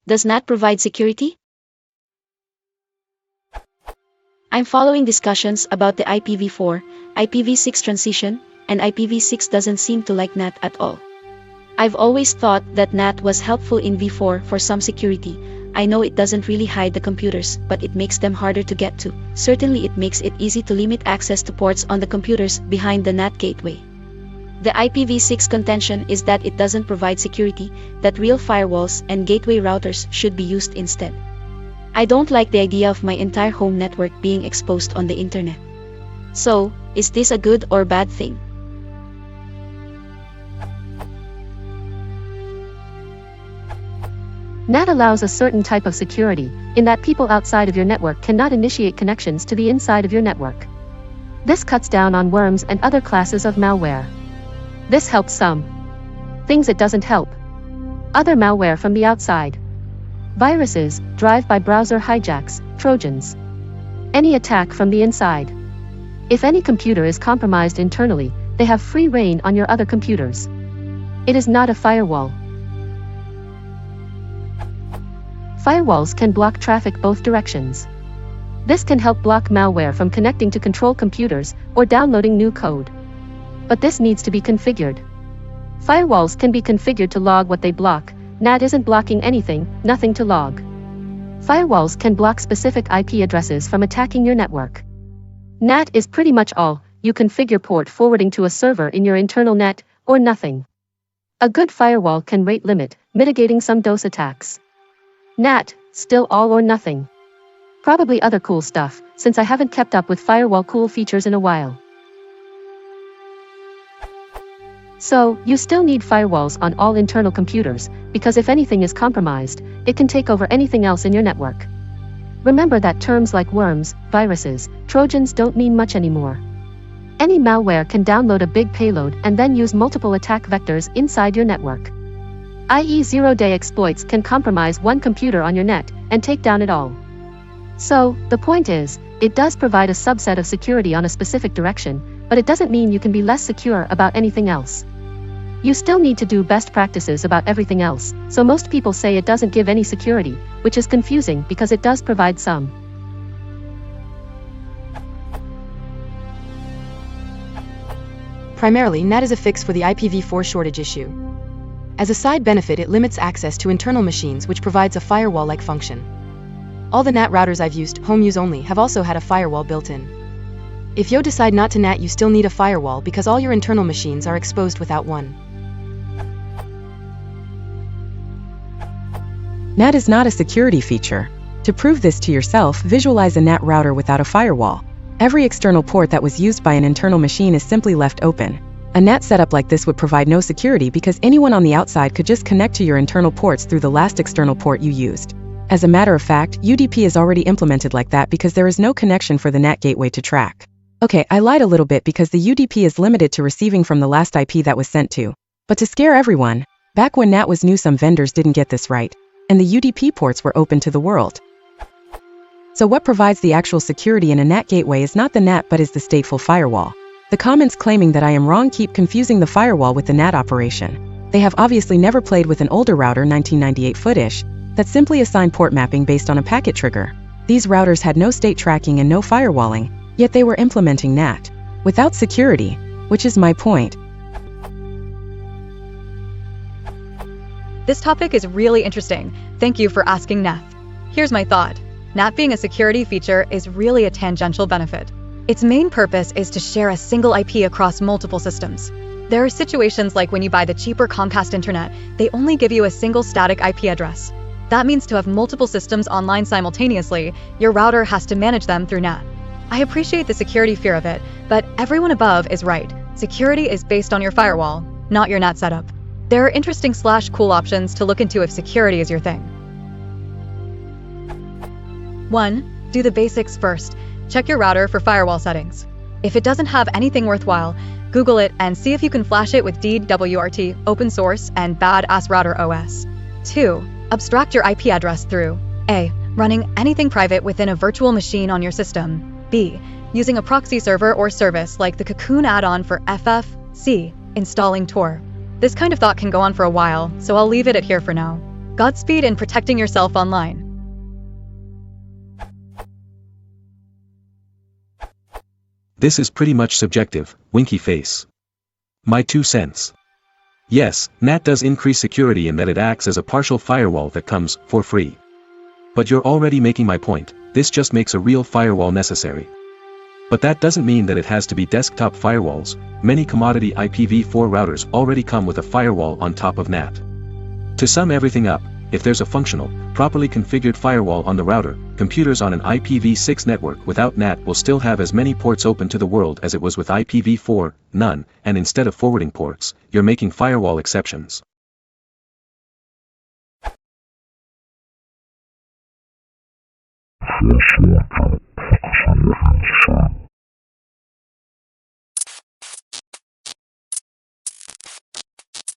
Does NAT provide security? I'm following discussions about the IPv4, IPv6 transition, and IPv6 doesn't seem to like NAT at all. I've always thought that NAT was helpful in v4 for some security. I know it doesn't really hide the computers, but it makes them harder to get to. Certainly it makes it easy to limit access to ports on the computers behind the NAT gateway. The IPv6 contention is that it doesn't provide security, that real firewalls and gateway routers should be used instead. I don't like the idea of my entire home network being exposed on the internet. So, is this a good or bad thing? NAT allows a certain type of security, in that people outside of your network cannot initiate connections to the inside of your network. This cuts down on worms and other classes of malware. This helps some. Things it doesn't help. Other malware from the outside. Viruses, drive-by browser hijacks, Trojans. Any attack from the inside. If any computer is compromised internally, they have free reign on your other computers. It is not a firewall. Firewalls can block traffic both directions. This can help block malware from connecting to control computers or downloading new code. But this needs to be configured. Firewalls can be configured to log what they block. NAT isn't blocking anything, nothing to log. Firewalls can block specific IP addresses from attacking your network. NAT is pretty much all. You configure port forwarding to a server in your internal net, or nothing. A good firewall can rate limit, mitigating some DOS attacks. NAT, still all or nothing. Probably other cool stuff, since I haven't kept up with firewall cool features in a while. So, you still need firewalls on all internal computers, because if anything is compromised, it can take over anything else in your network. Remember that terms like worms, viruses, Trojans don't mean much anymore. Any malware can download a big payload and then use multiple attack vectors inside your network. I.e., zero-day exploits can compromise one computer on your net and take down it all. So, the point is, it does provide a subset of security on a specific direction, but it doesn't mean you can be less secure about anything else. You still need to do best practices about everything else, so most people say it doesn't give any security, which is confusing because it does provide some. Primarily, NAT is a fix for the IPv4 shortage issue. As a side benefit, it limits access to internal machines, which provides a firewall-like function. All the NAT routers I've used, home use only, have also had a firewall built in. If you decide not to NAT, you still need a firewall because all your internal machines are exposed without one. NAT is not a security feature. To prove this to yourself, visualize a NAT router without a firewall. Every external port that was used by an internal machine is simply left open. A NAT setup like this would provide no security because anyone on the outside could just connect to your internal ports through the last external port you used. As a matter of fact, UDP is already implemented like that because there is no connection for the NAT gateway to track. Okay, I lied a little bit because the UDP is limited to receiving from the last IP that was sent to. But to scare everyone, back when NAT was new, some vendors didn't get this right, and the UDP ports were open to the world. So what provides the actual security in a NAT gateway is not the NAT but is the stateful firewall. The comments claiming that I am wrong keep confusing the firewall with the NAT operation. They have obviously never played with an older router 1998 footish that simply assigned port mapping based on a packet trigger. These routers had no state tracking and no firewalling, yet they were implementing NAT without security, which is my point. This topic is really interesting. Thank you for asking, Neth. Here's my thought. NAT being a security feature is really a tangential benefit. Its main purpose is to share a single IP across multiple systems. There are situations like when you buy the cheaper Comcast internet, they only give you a single static IP address. That means to have multiple systems online simultaneously, your router has to manage them through NAT. I appreciate the security fear of it, but everyone above is right. Security is based on your firewall, not your NAT setup. There are interesting /cool options to look into if security is your thing. 1. Do the basics first. Check your router for firewall settings. If it doesn't have anything worthwhile, Google it and see if you can flash it with DWRT, open source, and badass router OS. 2. Abstract your IP address through A. Running anything private within a virtual machine on your system. B. Using a proxy server or service like the Cocoon add-on for FF. C. Installing Tor. This kind of thought can go on for a while, so I'll leave it at here for now. Godspeed in protecting yourself online. This is pretty much subjective, winky face. My 2 cents. Yes, NAT does increase security in that it acts as a partial firewall that comes for free. But you're already making my point, this just makes a real firewall necessary. But that doesn't mean that it has to be desktop firewalls. Many commodity IPv4 routers already come with a firewall on top of NAT. To sum everything up, if there's a functional, properly configured firewall on the router, computers on an IPv6 network without NAT will still have as many ports open to the world as it was with IPv4, none, and instead of forwarding ports, you're making firewall exceptions. Social